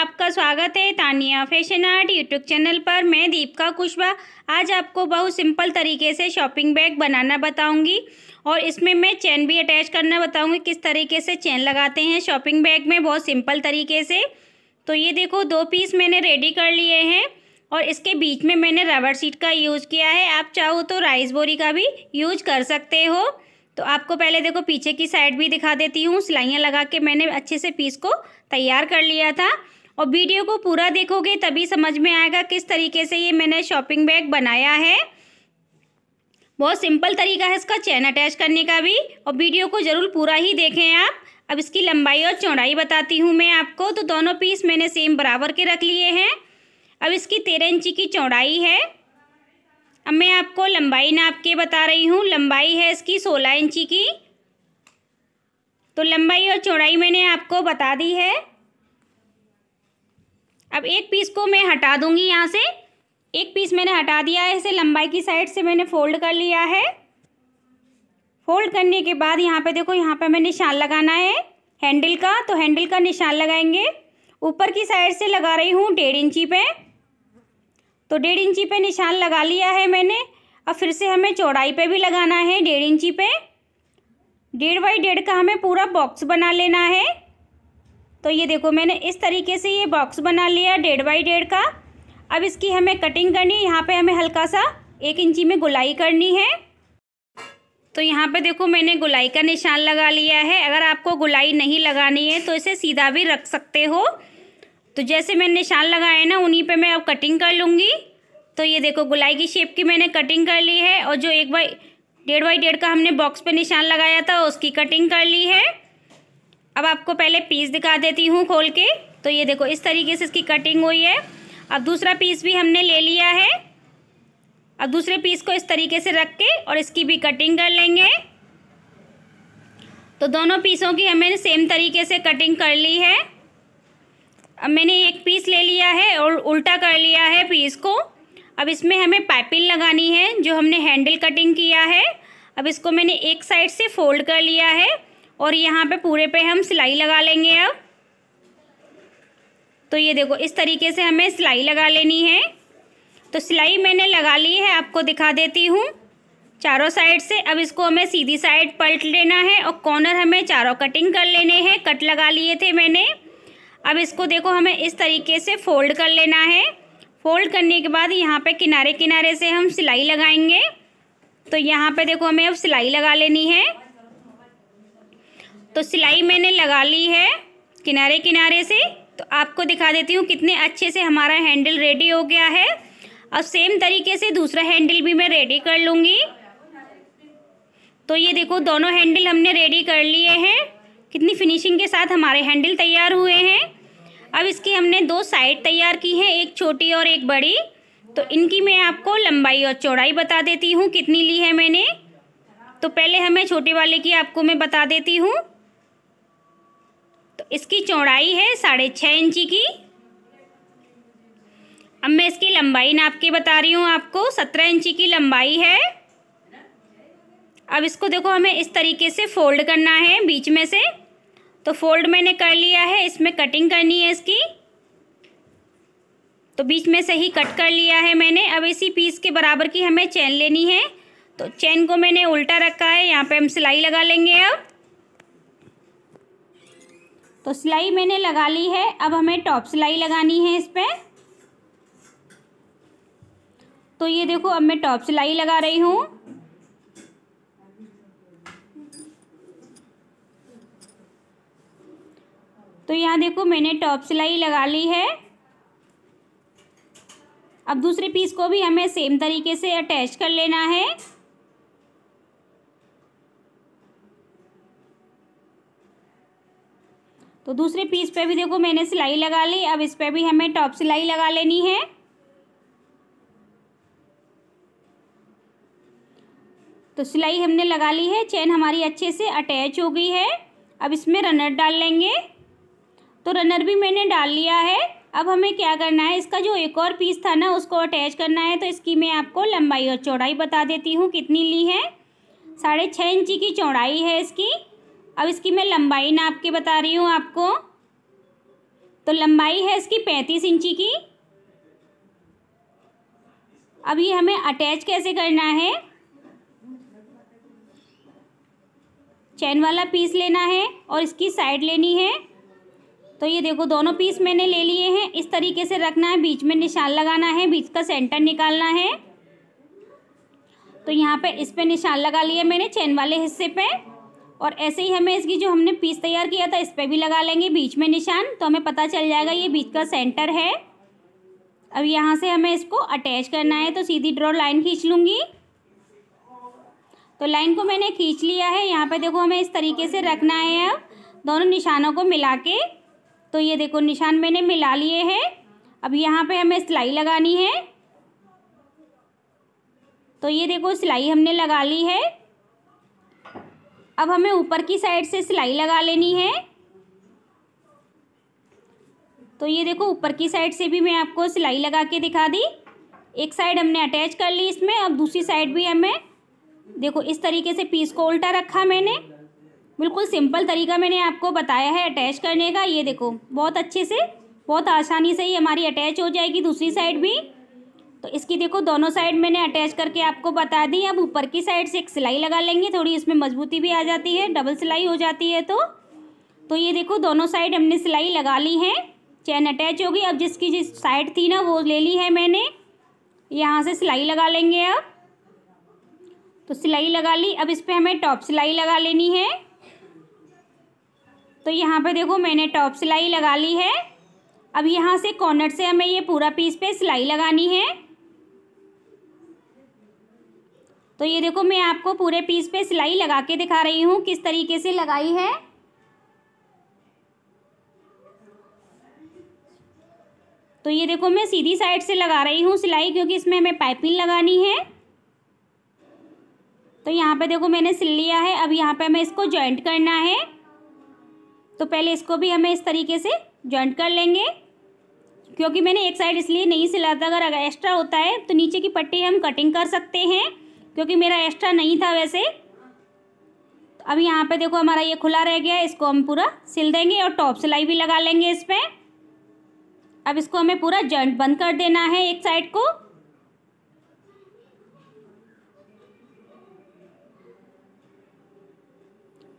आपका स्वागत है Tania fashion art YouTube channel पर। मैं दीपिका कुशवाहा आज आपको बहुत सिंपल तरीके से शॉपिंग बैग बनाना बताऊंगी और इसमें मैं चेन भी अटैच करना बताऊंगी, किस तरीके से चेन लगाते हैं शॉपिंग बैग में बहुत सिंपल तरीके से। तो ये देखो 2 पीस मैंने रेडी कर लिए हैं और इसके बीच में मैंने रबर शीट का यूज़ किया है। आप चाहो तो राइस बोरी का भी यूज कर सकते हो। तो आपको पहले देखो पीछे की साइड भी दिखा देती हूँ। सिलाइयाँ लगा के मैंने अच्छे से पीस को तैयार कर लिया था और वीडियो को पूरा देखोगे तभी समझ में आएगा किस तरीके से ये मैंने शॉपिंग बैग बनाया है। बहुत सिंपल तरीका है इसका चेन अटैच करने का भी, और वीडियो को ज़रूर पूरा ही देखें आप। अब इसकी लंबाई और चौड़ाई बताती हूँ मैं आपको। तो दोनों पीस मैंने सेम बराबर के रख लिए हैं। अब इसकी 13 इंची की चौड़ाई है। अब मैं आपको लंबाई नाप के बता रही हूँ। लंबाई है इसकी 16 इंची की। तो लंबाई और चौड़ाई मैंने आपको बता दी है। अब एक पीस को मैं हटा दूंगी यहाँ से। एक पीस मैंने हटा दिया है, इसे लंबाई की साइड से मैंने फोल्ड कर लिया है। फोल्ड करने के बाद यहाँ पे देखो, यहाँ पे मैं निशान लगाना है हैंडल का। तो हैंडल का निशान लगाएंगे। ऊपर की साइड से लगा रही हूँ 1.5 इंची पे। तो 1.5 इंची पे निशान लगा लिया है मैंने। अब फिर से हमें चौड़ाई पे भी लगाना है 1.5 इंची पे। 1.5 बाई 1.5 का हमें पूरा बॉक्स बना लेना है। तो ये देखो मैंने इस तरीके से ये बॉक्स बना लिया 1.5 बाई 1.5 का। अब इसकी हमें कटिंग करनी है। यहाँ पे हमें हल्का सा 1 इंची में गुलाई करनी है। तो यहाँ पे देखो मैंने गुलाई का निशान लगा लिया है। अगर आपको गुलाई नहीं लगानी है तो इसे सीधा भी रख सकते हो। तो जैसे मैंने निशान लगाए ना उन्हीं पे मैं अब कटिंग कर लूँगी। तो ये देखो गुलाई की शेप की मैंने कटिंग कर ली है और जो 1 बाई 1.5 बाई 1.5 का हमने बॉक्स पे निशान लगाया था उसकी कटिंग कर ली है। अब आपको पहले पीस दिखा देती हूँ खोल के। तो ये देखो इस तरीके से इसकी कटिंग हुई है। अब दूसरा पीस भी हमने ले लिया है। अब दूसरे पीस को इस तरीके से रख के और इसकी भी कटिंग कर लेंगे। तो दोनों पीसों की हमने सेम तरीके से कटिंग कर ली है। अब मैंने एक पीस ले लिया है और उल्टा कर लिया है पीस को। अब इसमें हमें पाइपिंग लगानी है जो हमने हैंडल कटिंग किया है। अब इसको मैंने एक साइड से फोल्ड कर लिया है और यहाँ पे पूरे पे हम सिलाई लगा लेंगे अब। तो ये देखो इस तरीके से हमें सिलाई लगा लेनी है। तो सिलाई मैंने लगा ली है, आपको दिखा देती हूँ चारों साइड से। अब इसको हमें सीधी साइड पलट लेना है और कॉर्नर हमें चारों कटिंग कर लेने हैं। कट लगा लिए थे मैंने। अब इसको देखो हमें इस तरीके से फोल्ड कर लेना है। फोल्ड करने के बाद यहाँ पे किनारे किनारे से हम सिलाई लगाएंगे। तो यहाँ पे देखो हमें अब सिलाई लगा लेनी है। तो सिलाई मैंने लगा ली है किनारे किनारे से। तो आपको दिखा देती हूँ कितने अच्छे से हमारा हैंडल रेडी हो गया है। अब सेम तरीके से दूसरा हैंडल भी मैं रेडी कर लूँगी। तो ये देखो दोनों हैंडल हमने रेडी कर लिए हैं। कितनी फिनिशिंग के साथ हमारे हैंडल तैयार हुए हैं। अब इसकी हमने 2 साइड तैयार की हैं, एक छोटी और एक बड़ी। तो इनकी मैं आपको लंबाई और चौड़ाई बता देती हूँ कितनी ली है मैंने। तो पहले हमें छोटे वाले की आपको मैं बता देती हूँ। तो इसकी चौड़ाई है 6.5 इंची की। अब मैं इसकी लंबाई नाप के बता रही हूँ आपको। 17 इंची की लंबाई है। अब इसको देखो हमें इस तरीके से फोल्ड करना है बीच में से। तो फोल्ड मैंने कर लिया है, इसमें कटिंग करनी है इसकी। तो बीच में से ही कट कर लिया है मैंने। अब इसी पीस के बराबर की हमें चेन लेनी है। तो चेन को मैंने उल्टा रखा है। यहाँ पे हम सिलाई लगा लेंगे अब। तो सिलाई मैंने लगा ली है। अब हमें टॉप सिलाई लगानी है इस पे। तो ये देखो अब मैं टॉप सिलाई लगा रही हूँ। तो यहाँ देखो मैंने टॉप सिलाई लगा ली है। अब दूसरे पीस को भी हमें सेम तरीके से अटैच कर लेना है। तो दूसरे पीस पे भी देखो मैंने सिलाई लगा ली। अब इस पे भी हमें टॉप सिलाई लगा लेनी है। तो सिलाई हमने लगा ली है। चेन हमारी अच्छे से अटैच हो गई है। अब इसमें रनर डाल लेंगे। तो रनर भी मैंने डाल लिया है। अब हमें क्या करना है, इसका जो एक और पीस था ना उसको अटैच करना है। तो इसकी मैं आपको लंबाई और चौड़ाई बता देती हूँ कितनी ली है। 6.5 इंची की चौड़ाई है इसकी। अब इसकी मैं लंबाई नाप के बता रही हूँ आपको। तो लंबाई है इसकी 35 इंची की। अब ये हमें अटैच कैसे करना है, चैन वाला पीस लेना है और इसकी साइड लेनी है। तो ये देखो दोनों पीस मैंने ले लिए हैं, इस तरीके से रखना है, बीच में निशान लगाना है, बीच का सेंटर निकालना है। तो यहाँ पे इस पे निशान लगा लिया मैंने चैन वाले हिस्से पे, और ऐसे ही हमें इसकी जो हमने पीस तैयार किया था इस पे भी लगा लेंगे बीच में निशान, तो हमें पता चल जाएगा ये बीच का सेंटर है। अब यहाँ से हमें इसको अटैच करना है, तो सीधी ड्रॉ लाइन खींच लूँगी। तो लाइन को मैंने खींच लिया है। यहाँ पे देखो हमें इस तरीके से रखना है अब दोनों निशानों को मिला के। तो ये देखो निशान मैंने मिला लिए हैं। अब यहाँ पे हमें सिलाई लगानी है। तो ये देखो सिलाई हमने लगा ली है। अब हमें ऊपर की साइड से सिलाई लगा लेनी है। तो ये देखो ऊपर की साइड से भी मैं आपको सिलाई लगा के दिखा दी। एक साइड हमने अटैच कर ली इसमें, अब दूसरी साइड भी हमें देखो इस तरीके से पीस को उल्टा रखा मैंने। बिल्कुल सिंपल तरीका मैंने आपको बताया है अटैच करने का। ये देखो बहुत अच्छे से, बहुत आसानी से ही हमारी अटैच हो जाएगी दूसरी साइड भी। तो इसकी देखो दोनों साइड मैंने अटैच करके आपको बता दी। अब ऊपर की साइड से एक सिलाई लगा लेंगे, थोड़ी इसमें मजबूती भी आ जाती है, डबल सिलाई हो जाती है। तो ये देखो दोनों साइड हमने सिलाई लगा ली है, चैन अटैच होगी। अब जिसकी जिस साइड थी ना वो ले ली है मैंने, यहाँ से सिलाई लगा लेंगे। अब तो सिलाई लगा ली। अब इस पर हमें टॉप सिलाई लगा लेनी है। तो यहाँ पे देखो मैंने टॉप सिलाई लगा ली है। अब यहाँ से कॉर्नर से हमें ये पूरा पीस पे सिलाई लगानी है। तो ये देखो मैं आपको पूरे पीस पे सिलाई लगा के दिखा रही हूँ किस तरीके से लगाई है। तो ये देखो मैं सीधी साइड से लगा रही हूँ सिलाई, क्योंकि इसमें हमें पाइपिंग लगानी है। तो यहाँ पे देखो मैंने सिल लिया है। अब यहाँ पे हमें इसको जॉइंट करना है। तो पहले इसको भी हमें इस तरीके से जॉइंट कर लेंगे, क्योंकि मैंने एक साइड इसलिए नहीं सिला था, अगर एक्स्ट्रा होता है तो नीचे की पट्टी हम कटिंग कर सकते हैं, क्योंकि मेरा एक्स्ट्रा नहीं था वैसे। अब यहाँ पे देखो हमारा ये खुला रह गया है, इसको हम पूरा सिल देंगे और टॉप सिलाई भी लगा लेंगे इस पर। अब इसको हमें पूरा जॉइंट बंद कर देना है एक साइड को।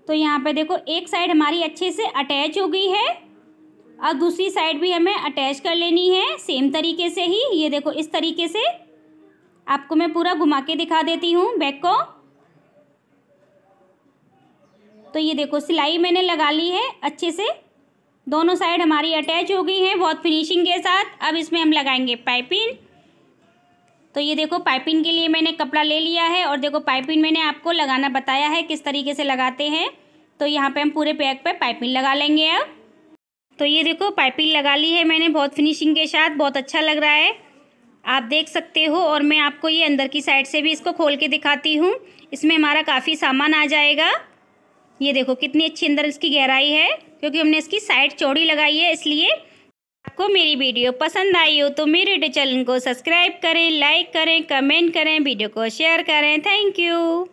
तो यहाँ पे देखो एक साइड हमारी अच्छे से अटैच हो गई है। अब दूसरी साइड भी हमें अटैच कर लेनी है सेम तरीके से ही। ये देखो इस तरीके से आपको मैं पूरा घुमा के दिखा देती हूँ बैक को। तो ये देखो सिलाई मैंने लगा ली है अच्छे से, दोनों साइड हमारी अटैच हो गई है बहुत फिनिशिंग के साथ। अब इसमें हम लगाएंगे पाइपिंग। तो ये देखो पाइपिंग के लिए मैंने कपड़ा ले लिया है, और देखो पाइपिंग मैंने आपको लगाना बताया है किस तरीके से लगाते हैं। तो यहाँ पे हम पूरे बैग पे पाइपिंग लगा लेंगे अब। तो ये देखो पाइपिंग लगा ली है मैंने बहुत फिनिशिंग के साथ, बहुत अच्छा लग रहा है, आप देख सकते हो। और मैं आपको ये अंदर की साइड से भी इसको खोल के दिखाती हूँ। इसमें हमारा काफ़ी सामान आ जाएगा। ये देखो कितनी अच्छी अंदर इसकी गहराई है, क्योंकि हमने इसकी साइड चौड़ी लगाई है इसलिए। आपको मेरी वीडियो पसंद आई हो तो मेरे यूट्यूब चैनल को सब्सक्राइब करें, लाइक करें, कमेंट करें, वीडियो को शेयर करें। Thank you.